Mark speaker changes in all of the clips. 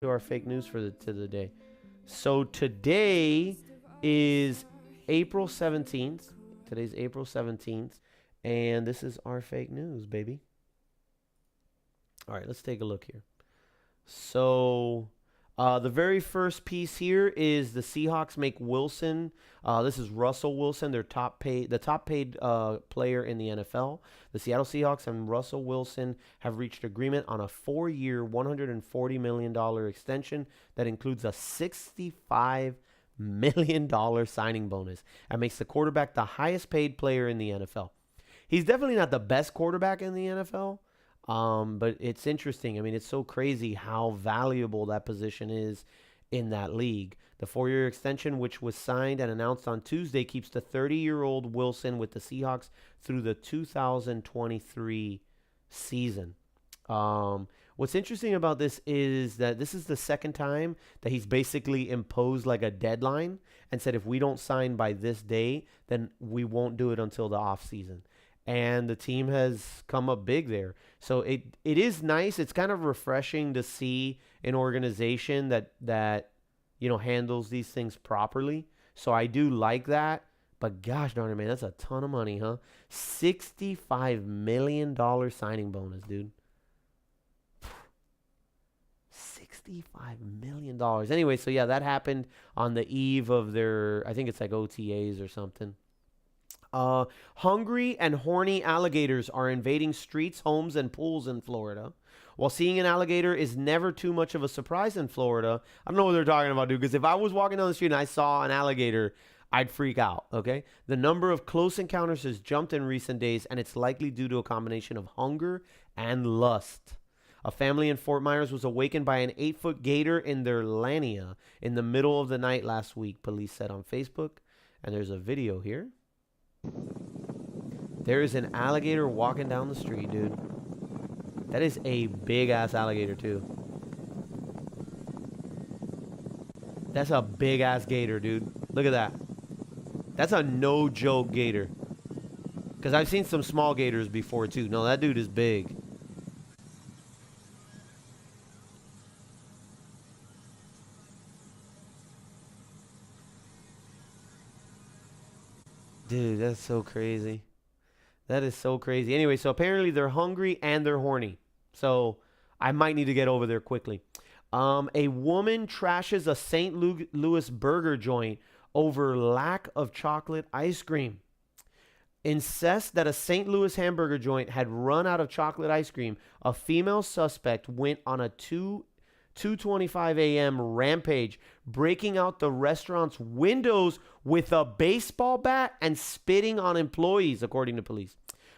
Speaker 1: our fake news for the day. So today is April 17th. Today's April 17th. And this is our fake news, baby. All right, let's take a look here. So the very first piece here is the Seahawks make Wilson. This is Russell Wilson, the top paid player in the NFL. The Seattle Seahawks and Russell Wilson have reached agreement on a 4-year, $140 million extension that includes a $65 million signing bonus and makes the quarterback the highest paid player in the NFL. He's definitely not the best quarterback in the NFL. But it's interesting. I mean, it's so crazy how valuable that position is in that league. The 4-year extension, which was signed and announced on Tuesday, keeps the 30-year-old Wilson with the Seahawks through the 2023 season. What's interesting about this is that this is the second time that he's basically imposed like a deadline and said if we don't sign by this day, then we won't do it until the offseason. And the team has come up big there. So it is nice. It's kind of refreshing to see an organization that handles these things properly. So I do like that. But gosh darn it, man, that's a ton of money, huh? $65 million signing bonus, dude. $65 million. Anyway, so yeah, that happened on the eve of their, I think it's like OTAs or something. Hungry and horny alligators are invading streets, homes, and pools in Florida. While seeing an alligator is never too much of a surprise in Florida, I don't know what they're talking about, dude, because if I was walking down the street and I saw an alligator, I'd freak out, okay? The number of close encounters has jumped in recent days, and it's likely due to a combination of hunger and lust. A family in Fort Myers was awakened by an 8-foot gator in their lania in the middle of the night last week, police said on Facebook. And there's a video here. There is an alligator walking down the street, dude. That is a big-ass alligator, too. That's a big-ass gator, dude. Look at that. That's a no-joke gator. Because I've seen some small gators before, too. No, that dude is big. Dude, that's so crazy. That is so crazy. Anyway, so apparently they're hungry and they're horny. So I might need to get over there quickly. A woman trashes a St. Louis burger joint over lack of chocolate ice cream. Insists that a St. Louis hamburger joint had run out of chocolate ice cream. A female suspect went on a 2:25 a.m. rampage, breaking out the restaurant's windows with a baseball bat and spitting on employees, according to police.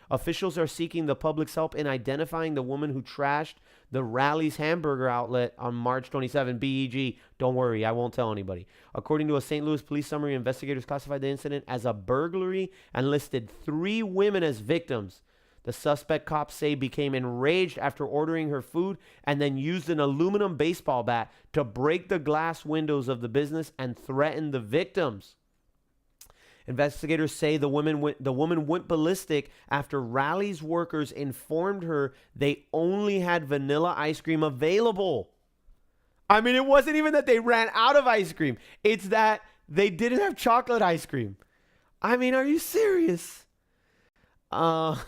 Speaker 1: Officials are seeking the public's help in identifying the woman who trashed the Rally's hamburger outlet on March 27. BEG, don't worry, I won't tell anybody. According to a St. Louis police summary, investigators classified the incident as a burglary and listed 3 women as victims. The suspect, cops say, became enraged after ordering her food and then used an aluminum baseball bat to break the glass windows of the business and threaten the victims. Investigators say the woman went ballistic after Rally's workers informed her they only had vanilla ice cream available. I mean, it wasn't even that they ran out of ice cream. It's that they didn't have chocolate ice cream. I mean, are you serious? Upon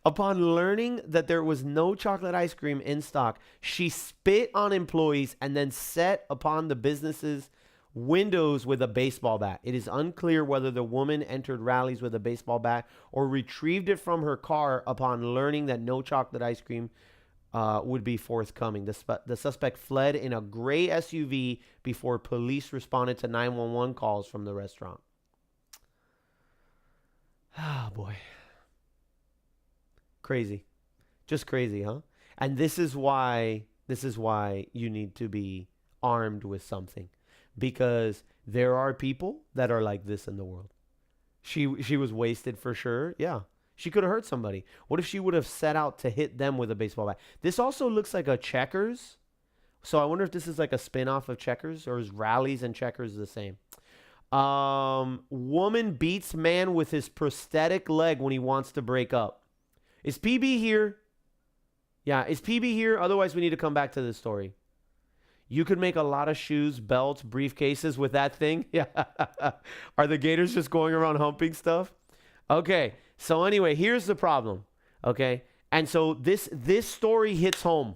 Speaker 1: learning that there was no chocolate ice cream in stock, she spit on employees and then set upon the business's windows with a baseball bat. It is unclear whether the woman entered Rally's with a baseball bat or retrieved it from her car upon learning that no chocolate ice cream would be forthcoming. The suspect fled in a gray SUV before police responded to 911 calls from the restaurant. Oh, boy. Crazy. Just crazy, huh? And this is why you need to be armed with something, because there are people that are like this in the world. She was wasted for sure. Yeah. She could have hurt somebody. What if she would have set out to hit them with a baseball bat? This also looks like a Checkers. So I wonder if this is like a spin-off of Checkers, or is Rallies and Checkers the same? Woman beats man with his prosthetic leg when he wants to break up. Is PB here? Yeah, is PB here? Otherwise, we need to come back to this story. You could make a lot of shoes, belts, briefcases with that thing. Yeah. Are the gators just going around humping stuff? Okay. So anyway, here's the problem. Okay. And so this story hits home.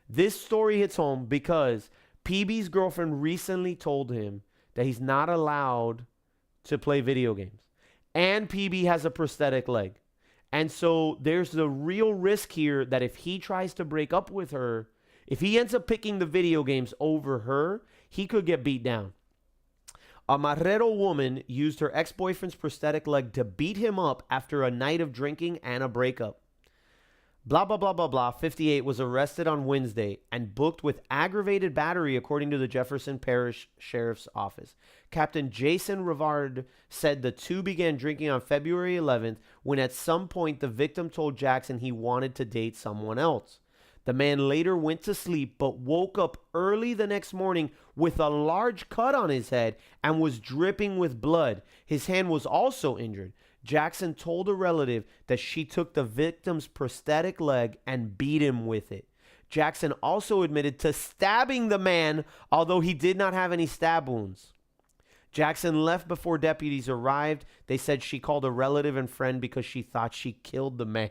Speaker 1: This story hits home because PB's girlfriend recently told him that he's not allowed to play video games. And PB has a prosthetic leg. And so there's the real risk here that if he tries to break up with her, if he ends up picking the video games over her, he could get beat down. A Marrero woman used her ex-boyfriend's prosthetic leg to beat him up after a night of drinking and a breakup. Blah, blah, blah, blah, blah. 58 was arrested on Wednesday and booked with aggravated battery, according to the Jefferson Parish Sheriff's Office. Captain Jason Rivard said the two began drinking on February 11th when at some point the victim told Jackson he wanted to date someone else. The man later went to sleep but woke up early the next morning with a large cut on his head and was dripping with blood. His hand was also injured. Jackson told a relative that she took the victim's prosthetic leg and beat him with it. Jackson also admitted to stabbing the man, although he did not have any stab wounds. Jackson left before deputies arrived. They said she called a relative and friend because she thought she killed the man.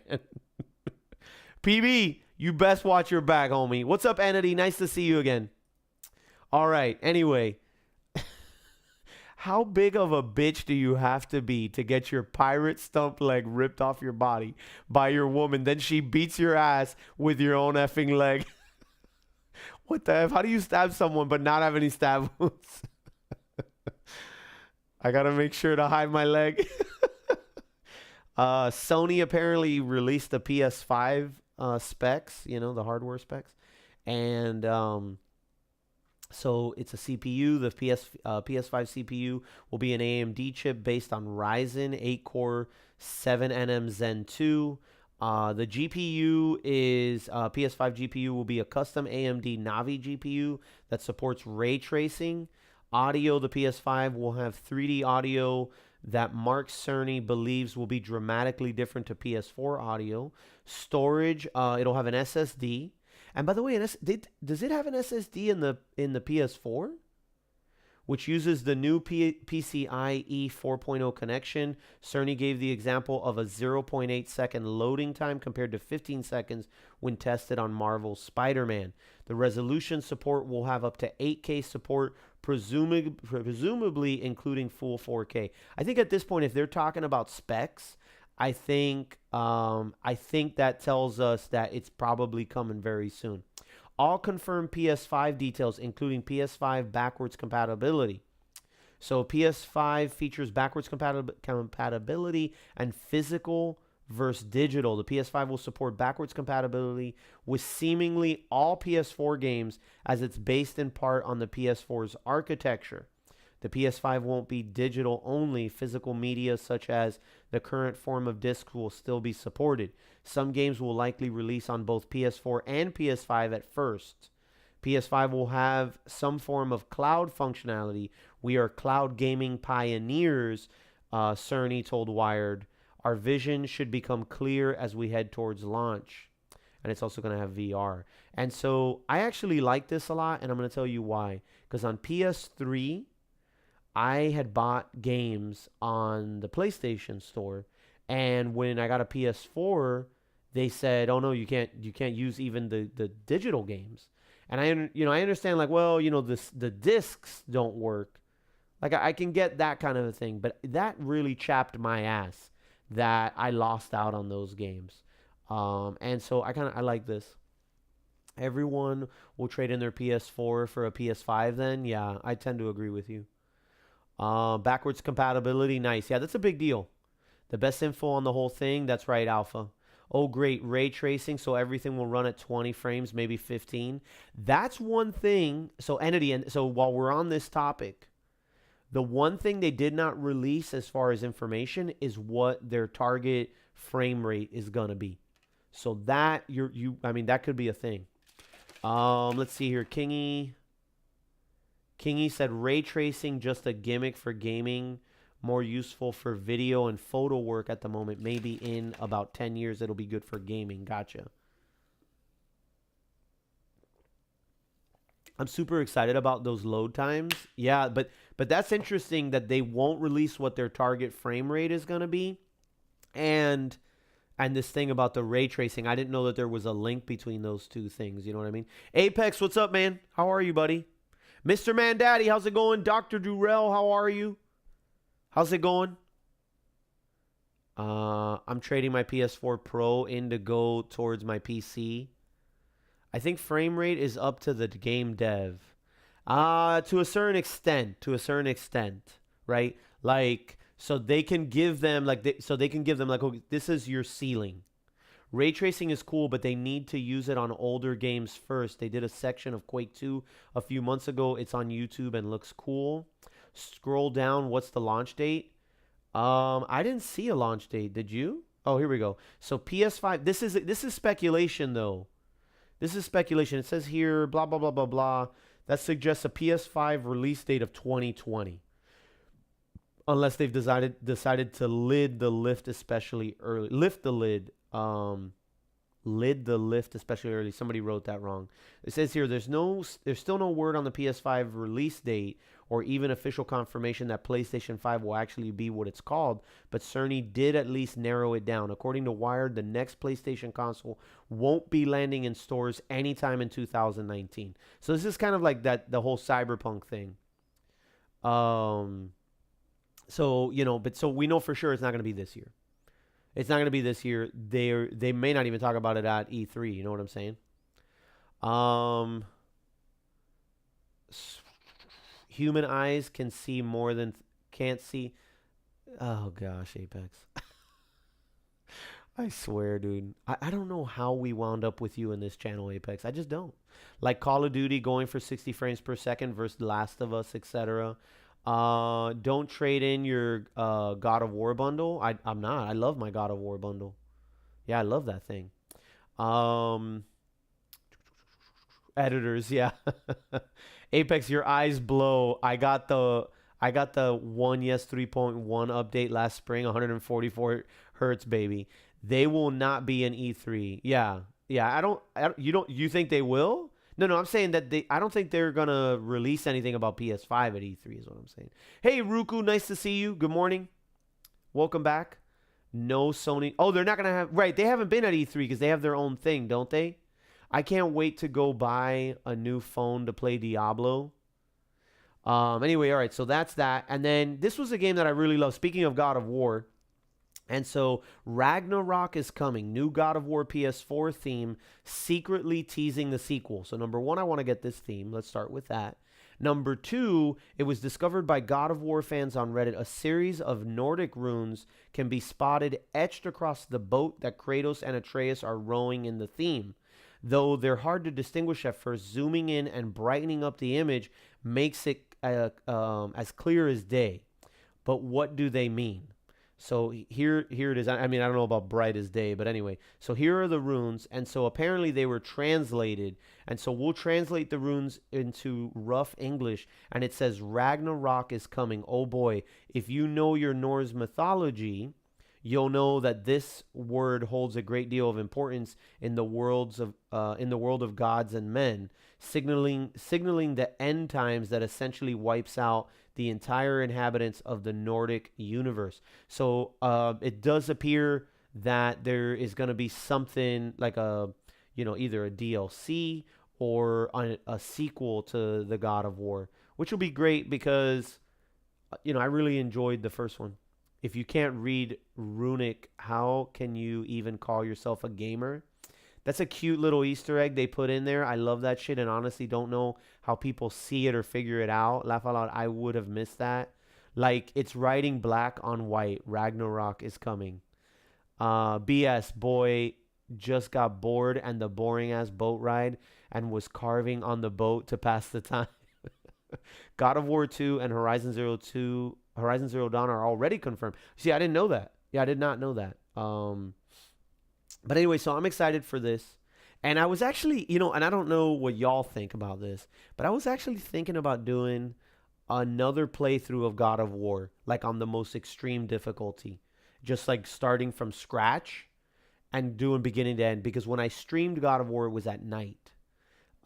Speaker 1: PB, you best watch your back, homie. What's up, Entity? Nice to see you again. All right, anyway. How big of a bitch do you have to be to get your pirate stump leg ripped off your body by your woman? Then she beats your ass with your own effing leg. What the F? How do you stab someone but not have any stab wounds? I got to make sure to hide my leg. Sony apparently released the PS5 specs, you know, the hardware specs. And so it's a CPU. The PS5 CPU will be an AMD chip based on Ryzen 8-core 7nm Zen 2. The GPU is PS5 GPU will be a custom AMD Navi GPU that supports ray tracing. Audio, the PS5 will have 3D audio that Mark Cerny believes will be dramatically different to PS4 audio. Storage, it'll have an SSD. And by the way, does it have an SSD in the PS4? Which uses the new PCIe 4.0 connection. Cerny gave the example of a 0.8 second loading time compared to 15 seconds when tested on Marvel's Spider-Man. The resolution support will have up to 8K support, presumably including full 4K. I think at this point, if they're talking about specs, I think that tells us that it's probably coming very soon. All confirmed PS5 details, including PS5 backwards compatibility. So PS5 features backwards compatibility and physical versus digital. The PS5 will support backwards compatibility with seemingly all PS4 games, as it's based in part on the PS4's architecture. The PS5 won't be digital only. Physical media such as the current form of disc will still be supported. Some games will likely release on both PS4 and PS5 at first. PS5 will have some form of cloud functionality. We are cloud gaming pioneers, Cerny told Wired. Our vision should become clear as we head towards launch. And it's also going to have VR. And so I actually like this a lot, and I'm going to tell you why. Because on PS3, I had bought games on the PlayStation Store, and when I got a PS4, they said, "Oh no, you can't use even the digital games." And I understand, like, well, the discs don't work. Like I can get that kind of a thing, but that really chapped my ass that I lost out on those games. And so I like this. Everyone will trade in their PS4 for a PS5. Then yeah, I tend to agree with you. Backwards compatibility, nice. Yeah, that's a big deal. The best info on the whole thing, that's right, Alpha. Oh, great, ray tracing, so everything will run at 20 frames, maybe 15. That's one thing. So, Entity, and so while we're on this topic, the one thing they did not release as far as information is what their target frame rate is gonna be. So that that could be a thing. Let's see here, Kingy said ray tracing just a gimmick for gaming, more useful for video and photo work at the moment. Maybe in about 10 years it'll be good for gaming. Gotcha. I'm super excited about those load times. Yeah, but that's interesting that they won't release what their target frame rate is going to be. And this thing about the ray tracing, I didn't know that there was a link between those two things, you know what I mean? Apex, what's up, man? How are you, buddy? Mr. Man Daddy, how's it going? Dr. Durrell, how are you? How's it going? I'm trading my PS4 Pro in to go towards my PC. I think frame rate is up to the game dev. To a certain extent, right? Like, so they can give them like, okay, this is your ceiling. Ray tracing is cool, but they need to use it on older games first. They did a section of Quake 2 a few months ago. It's on YouTube and looks cool. Scroll down. What's the launch date? I didn't see a launch date. Did you? Oh, here we go. So PS5. This is speculation though. This is speculation. It says here, blah blah blah blah blah. That suggests a PS5 release date of 2020, unless they've decided to lift the lift especially early. Lid the lift especially early. Somebody wrote that wrong. It says here there's still no word on the PS5 release date or even official confirmation that PlayStation 5 will actually be what it's called, but Cerny did at least narrow it down. According to Wired, the next PlayStation console won't be landing in stores anytime in 2019. So this is kind of like the whole cyberpunk thing. So, but so we know for sure it's not going to be this year. It's not going to be this year. They may not even talk about it at E3. You know what I'm saying? Human eyes can see more than can't see. Oh gosh, Apex. I swear, dude. I don't know how we wound up with you in this channel, Apex. I just don't. Like Call of Duty going for 60 frames per second versus Last of Us, etc. Don't trade in your God of War bundle. I'm not. I love my God of War bundle. Yeah, I love that thing. Editors, yeah. Apex, your eyes blow. I got the One Yes 3.1 update last spring, 144 hertz, baby. They will not be an E3. Yeah. Yeah, you think they will? No, I'm saying that I don't think they're going to release anything about PS5 at E3 is what I'm saying. Hey, Ruku, nice to see you. Good morning. Welcome back. No Sony. Oh, they're not going to have, right. They haven't been at E3 because they have their own thing, don't they? I can't wait to go buy a new phone to play Diablo. Anyway, all right. So that's that. And then this was a game that I really love. Speaking of God of War. And so Ragnarok is coming. New God of War PS4 theme, secretly teasing the sequel. So number one, I want to get this theme. Let's start with that. Number two, it was discovered by God of War fans on Reddit. A series of Nordic runes can be spotted etched across the boat that Kratos and Atreus are rowing in the theme. Though they're hard to distinguish at first, zooming in and brightening up the image makes it as clear as day. But what do they mean? So here it is. I mean, I don't know about bright as day, but anyway. So here are the runes, and so apparently they were translated. And so we'll translate the runes into rough English, and it says Ragnarok is coming. Oh boy, if you know your Norse mythology, you'll know that this word holds a great deal of importance in the world of gods and men, signaling the end times that essentially wipes out the entire inhabitants of the Nordic universe. So it does appear that there is going to be something like either a DLC or a sequel to the God of War, which will be great because, I really enjoyed the first one. If you can't read runic, how can you even call yourself a gamer? That's a cute little Easter egg they put in there. I love that shit and honestly don't know how people see it or figure it out. Laugh out loud, I would have missed that. Like, it's writing black on white. Ragnarok is coming. BS, boy just got bored and the boring-ass boat ride and was carving on the boat to pass the time. God of War 2 and Horizon Zero Dawn are already confirmed. See, I didn't know that. Yeah, I did not know that. But anyway, so I'm excited for this. And I was actually, and I don't know what y'all think about this, but I was actually thinking about doing another playthrough of God of War, like on the most extreme difficulty. Just like starting from scratch and doing beginning to end. Because when I streamed God of War, it was at night.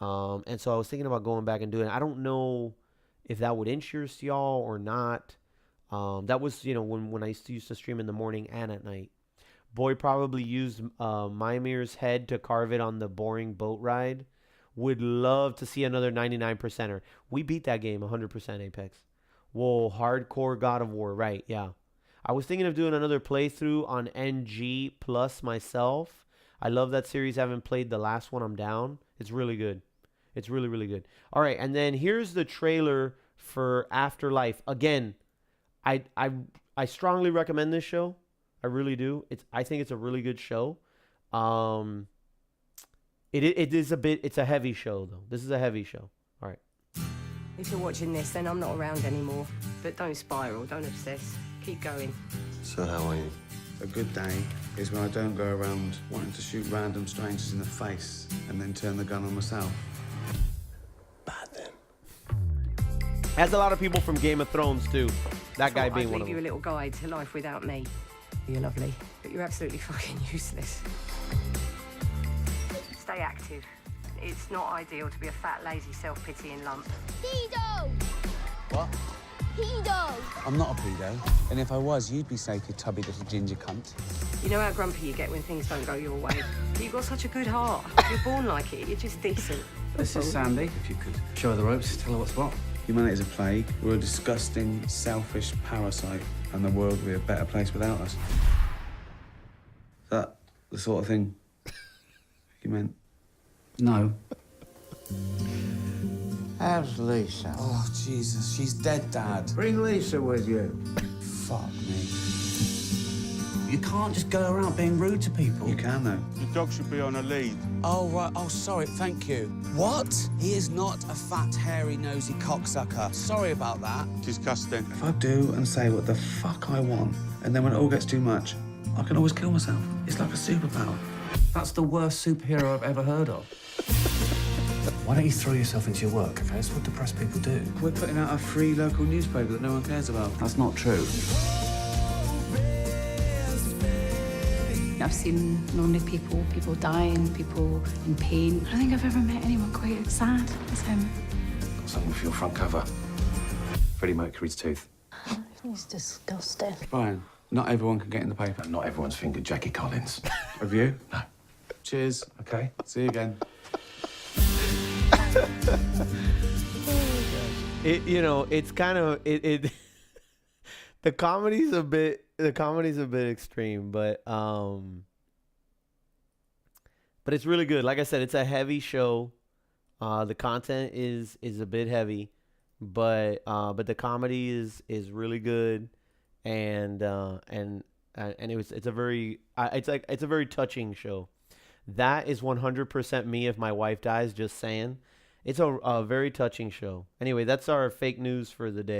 Speaker 1: And so I was thinking about going back and doing it. I don't know if that would interest y'all or not. That was, when I used to stream in the morning and at night. Boy probably used Mymir's head to carve it on the boring boat ride. Would love to see another 99%er. We beat that game 100% Apex. Whoa, hardcore God of War. Right, yeah. I was thinking of doing another playthrough on NG plus myself. I love that series. I haven't played the last one. I'm down. It's really good. It's really, really good. All right, and then here's the trailer for Afterlife. Again, I strongly recommend this show. I really do. I think it's a really good show. It's a heavy show though. This is a heavy show. All right.
Speaker 2: If you're watching this, then I'm not around anymore. But don't spiral, don't obsess. Keep going.
Speaker 3: So how are you?
Speaker 4: A good day is when I don't go around wanting to shoot random strangers in the face and then turn the gun on myself.
Speaker 3: Bad then.
Speaker 1: Has a lot of people from Game of Thrones too. That guy being one of them.
Speaker 2: I'd leave you a little guide to life without me. You're lovely, but you're absolutely fucking useless. Stay active. It's not ideal to be a fat, lazy, self-pitying lump.
Speaker 5: Pedo!
Speaker 4: What?
Speaker 5: Pedo!
Speaker 4: I'm not a pedo. And if I was, you'd be safe, you tubby little ginger cunt.
Speaker 2: You know how grumpy you get when things don't go your way. But you've got such a good heart. You're born like it. You're just decent.
Speaker 6: This is Sandy. If you could show her the ropes, tell her what's what.
Speaker 4: Humanity is a plague. We're a disgusting, selfish parasite, and the world would be a better place without us. Is that the sort of thing you meant?
Speaker 6: No.
Speaker 7: How's Lisa?
Speaker 4: Oh, Jesus, she's dead, Dad.
Speaker 7: Bring Lisa with you.
Speaker 4: Fuck me.
Speaker 6: You can't just go around being rude to people.
Speaker 4: You can, though.
Speaker 8: The dog should be on a lead.
Speaker 4: Oh, right. Oh, sorry. Thank you. What? He is not a fat, hairy, nosy cocksucker. Sorry about that.
Speaker 8: Disgusting.
Speaker 4: If I do and say what the fuck I want, and then when it all gets too much, I can always kill myself. It's like a superpower.
Speaker 6: That's the worst superhero I've ever heard of. Why don't you throw yourself into your work, okay? That's what depressed people do.
Speaker 4: We're putting out a free local newspaper that no one cares about.
Speaker 6: That's not true.
Speaker 9: I've seen lonely people, people dying, people in pain. I don't think I've ever met anyone quite as sad as him.
Speaker 3: Got something for your front cover. Freddie Mercury's tooth.
Speaker 5: He's disgusting.
Speaker 4: Brian, not everyone can get in the paper.
Speaker 3: And not everyone's fingered Jackie Collins.
Speaker 4: Have you?
Speaker 3: No.
Speaker 4: Cheers.
Speaker 3: Okay.
Speaker 4: See you again.
Speaker 1: It's kind of the comedy's a bit extreme, but it's really good. Like I said, it's a heavy show. The content is a bit heavy, but the comedy is really good, and it's a very touching show. That is 100% me if my wife dies. Just saying. It's a very touching show. Anyway, that's our fake news for the day.